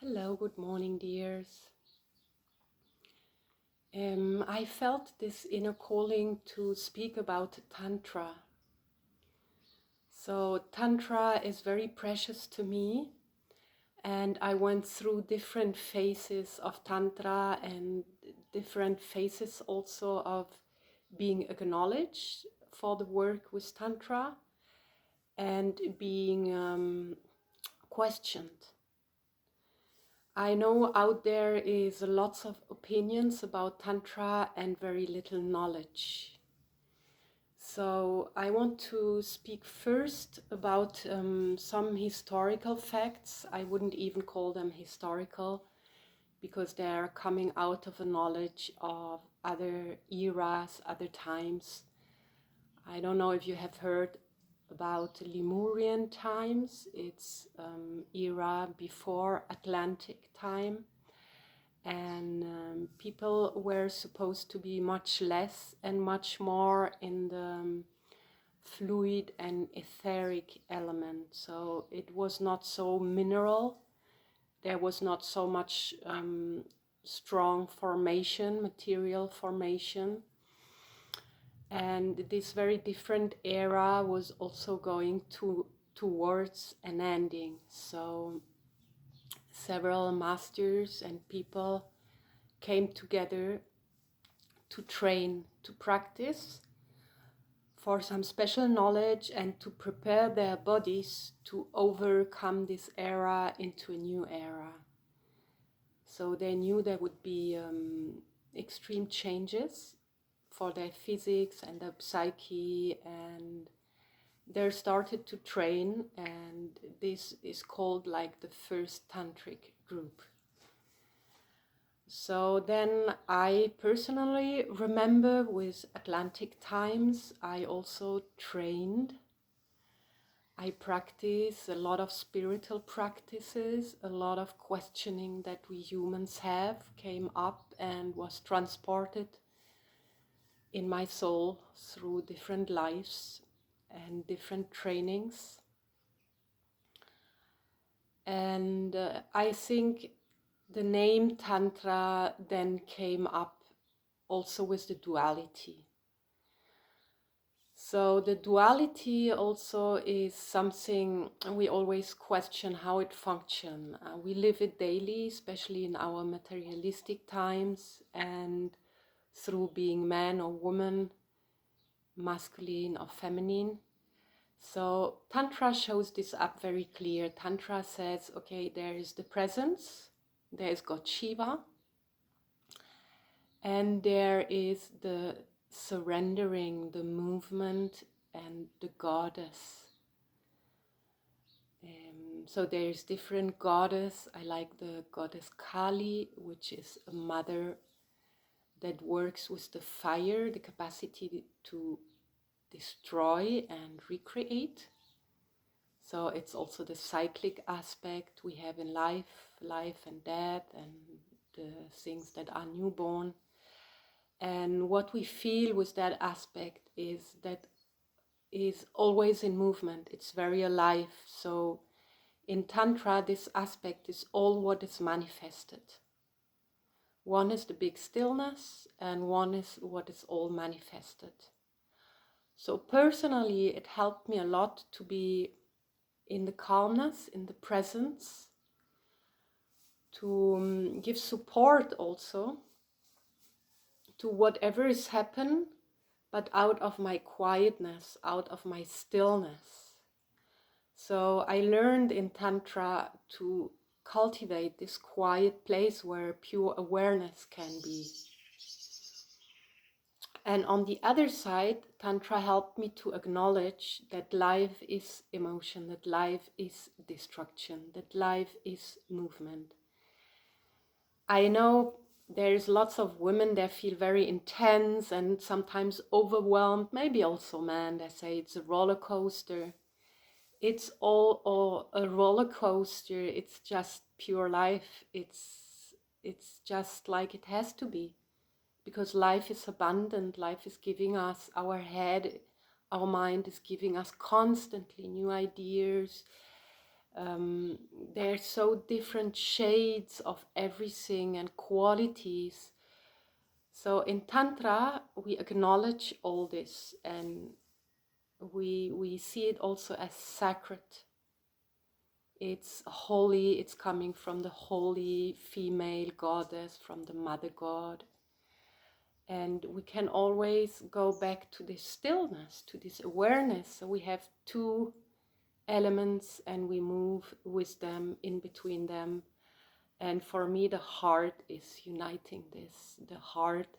Hello, good morning, dears. I felt this inner calling to speak about Tantra. So, Tantra is very precious to me, and I went through different phases of Tantra and different phases also of being acknowledged for the work with Tantra and being questioned. I know out there is lots of opinions about Tantra and very little knowledge. So I want to speak first about some historical facts. I wouldn't even call them historical because they are coming out of a knowledge of other eras, other times. I don't know if you have heard about Lemurian times. It's era before Atlantic time, and people were supposed to be much less and much more in the fluid and etheric element. So it was not so mineral. There was not so much strong formation, material formation. And this very different era was also going towards an ending. So several masters and people came together to train, to practice for some special knowledge and to prepare their bodies to overcome this era into a new era. So they knew there would be extreme changes for their physics and their psyche, and they started to train, and this is called like the first tantric group. So then I personally remember with Atlantic times, I also trained. I practice a lot of spiritual practices, a lot of questioning that we humans have came up and was transported in my soul through different lives and different trainings. And I think the name Tantra then came up also with the duality. So the duality also is something we always question how it functions. We live it daily, especially in our materialistic times, and through being man or woman, masculine or feminine. So Tantra shows this up very clear. Tantra says, okay, there is the presence, there is God Shiva, and there is the surrendering, the movement, and the goddess. So there's different goddess. I like the goddess Kali, which is a mother that works with the fire, the capacity to destroy and recreate. So it's also the cyclic aspect we have in life and death, and the things that are newborn. And what we feel with that aspect is that is always in movement. It's very alive. So in Tantra, this aspect is all what is manifested. One is the big stillness, and one is what is all manifested. So personally, it helped me a lot to be in the calmness, in the presence, to give support also to whatever is happening, but out of my quietness, out of my stillness. So I learned in Tantra to cultivate this quiet place where pure awareness can be. And on the other side, Tantra helped me to acknowledge that life is emotion, that life is destruction, that life is movement. I know there's lots of women that feel very intense and sometimes overwhelmed, maybe also men that say it's a roller coaster. It's all a roller coaster. It's just pure life. It's just like it has to be, because life is abundant. Life is giving us, our head, our mind is giving us constantly new ideas, Um, there are so different shades of everything and qualities. So in Tantra, we acknowledge all this, and we see it also as sacred. It's holy, it's coming from the holy female goddess, from the mother god. And we can always go back to this stillness, to this awareness. So we have two elements and we move with them, in between them. And for me, the heart is uniting this. The heart,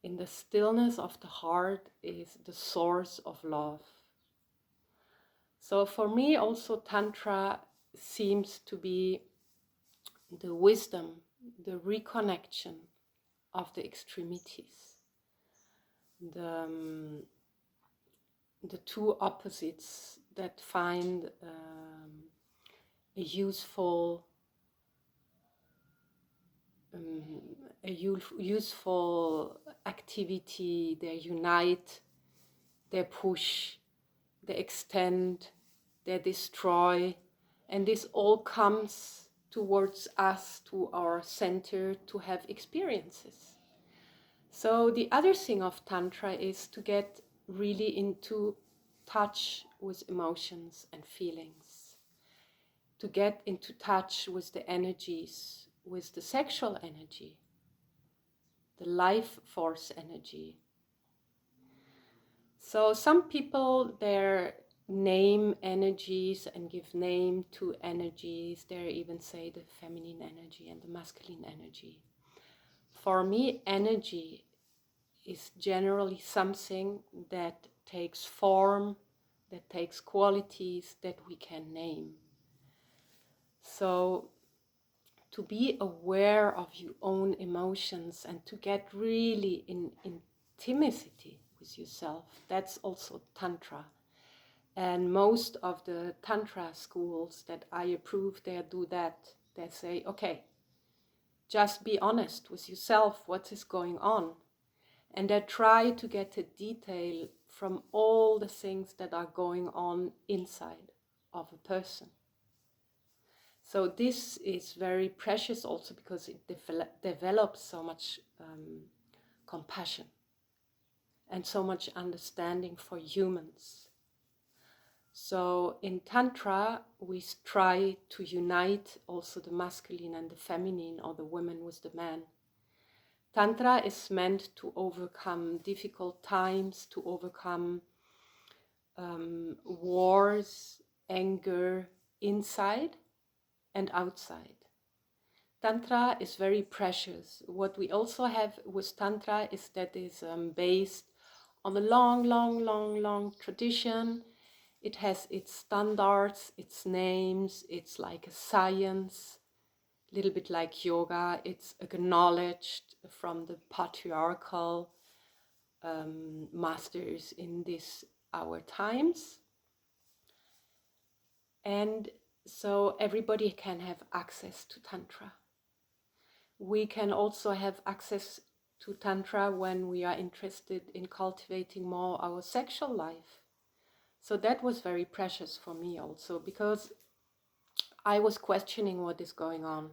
in the stillness of the heart, is the source of love. So for me, also, Tantra seems to be the wisdom, the reconnection of the extremities, the, the two opposites that find a useful um, useful activity. They unite, they push, they extend, they destroy, and this all comes towards us, to our center, to have experiences. So the other thing of Tantra is to get really into touch with emotions and feelings, to get into touch with the energies, with the sexual energy, the life force energy. So some people, they name energies and give name to energies. They even say the feminine energy and the masculine energy. For me, energy is generally something that takes form, that takes qualities that we can name. So to be aware of your own emotions and to get really in intimacy with yourself, that's also Tantra. And most of the Tantra schools that I approve, they do that. They say, okay, just be honest with yourself, what is going on. And they try to get a detail from all the things that are going on inside of a person. So this is very precious also because it develops so much compassion and so much understanding for humans. So in Tantra, we try to unite also the masculine and the feminine, or the women with the man. Tantra is meant to overcome difficult times, to overcome wars, anger, inside and outside. Tantra is very precious. What we also have with Tantra is that it's based on a long tradition. It has its standards, its names, it's like a science, a little bit like yoga. It's acknowledged from the patriarchal masters in this our times. And so everybody can have access to Tantra. We can also have access to Tantra when we are interested in cultivating more our sexual life. So that was very precious for me also, because I was questioning what is going on.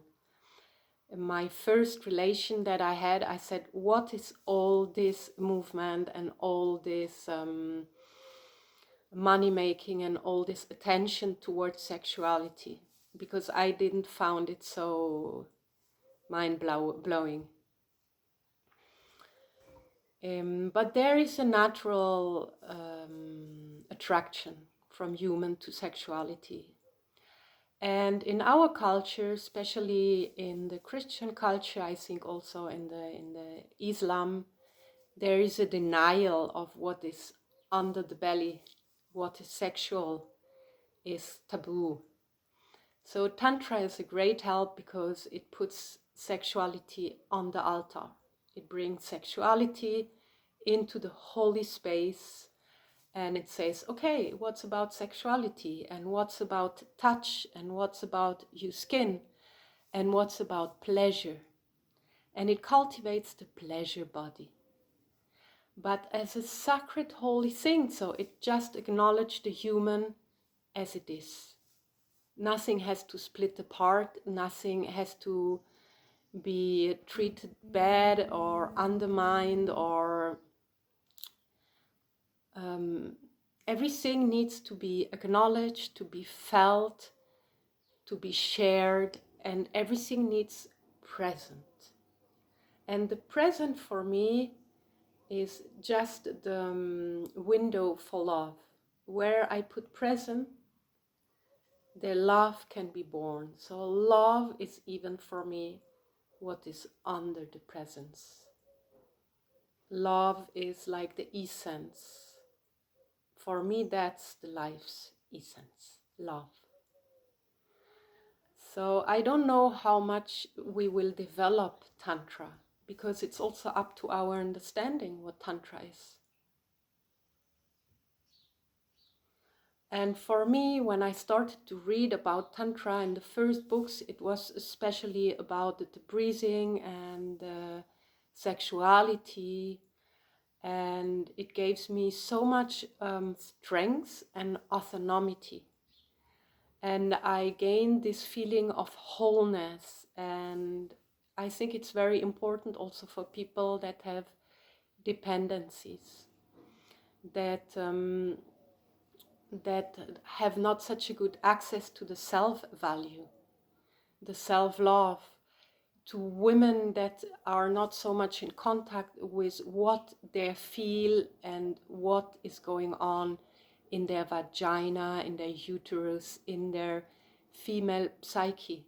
In my first relation that I had, I said, what is all this movement and all this money making and all this attention towards sexuality? Because I didn't found it so mind-blowing. But there is a natural attraction from human to sexuality. And in our culture, especially in the Christian culture, I think also in the Islam, there is a denial of what is under the belly, what is sexual, is taboo. So Tantra is a great help because it puts sexuality on the altar. It brings sexuality into the holy space, and it says, okay, what's about sexuality, and what's about touch, and what's about your skin, and what's about pleasure. And it cultivates the pleasure body, but as a sacred holy thing. So it just acknowledges the human as it is. Nothing has to split apart, nothing has to be treated bad or undermined, or everything needs to be acknowledged, to be felt, to be shared, and everything needs present. And the present for me is just the window for love. Where I put present, the love can be born. So love is even for me what is under the presence. Love is like the essence. For me, that's the life's essence, love. So I don't know how much we will develop Tantra, because it's also up to our understanding what Tantra is. And for me, when I started to read about Tantra in the first books, it was especially about the breathing and sexuality. And it gives me so much strength and autonomy. And I gained this feeling of wholeness. And I think it's very important also for people that have dependencies, that have not such a good access to the self-value, the self-love, to women that are not so much in contact with what they feel and what is going on in their vagina, in their uterus, in their female psyche.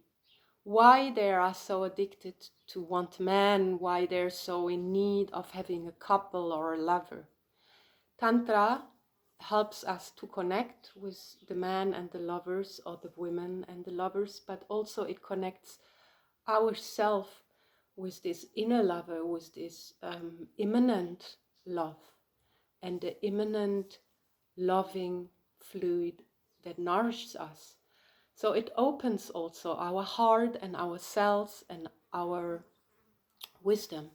Why they are so addicted to want man, why they're so in need of having a couple or a lover. Tantra helps us to connect with the man and the lovers, or the women and the lovers, but also it connects ourself with this inner lover, with this immanent love and the immanent loving fluid that nourishes us. So it opens also our heart and our cells and our wisdom.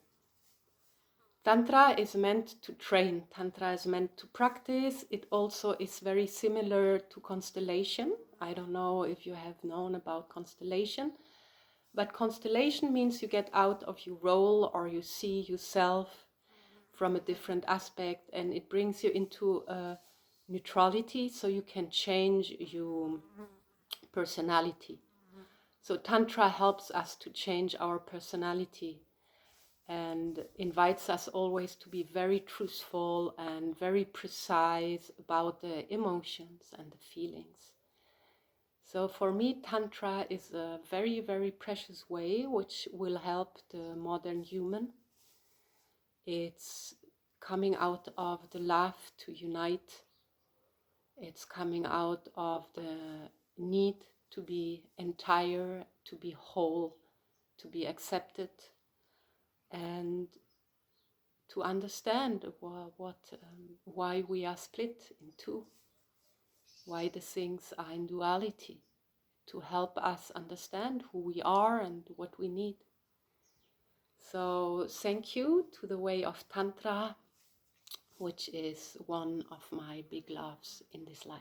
Tantra is meant to train, Tantra is meant to practice. It also is very similar to constellation. I don't know if you have known about constellation, but constellation means you get out of your role, or you see yourself from a different aspect, and it brings you into a neutrality, so you can change your personality. So Tantra helps us to change our personality and invites us always to be very truthful and very precise about the emotions and the feelings. So for me, Tantra is a very, very precious way which will help the modern human. It's coming out of the love to unite. It's coming out of the need to be entire, to be whole, to be accepted, and to understand why we are split in two, why the things are in duality, to help us understand who we are and what we need. So thank you to the way of Tantra, which is one of my big loves in this life.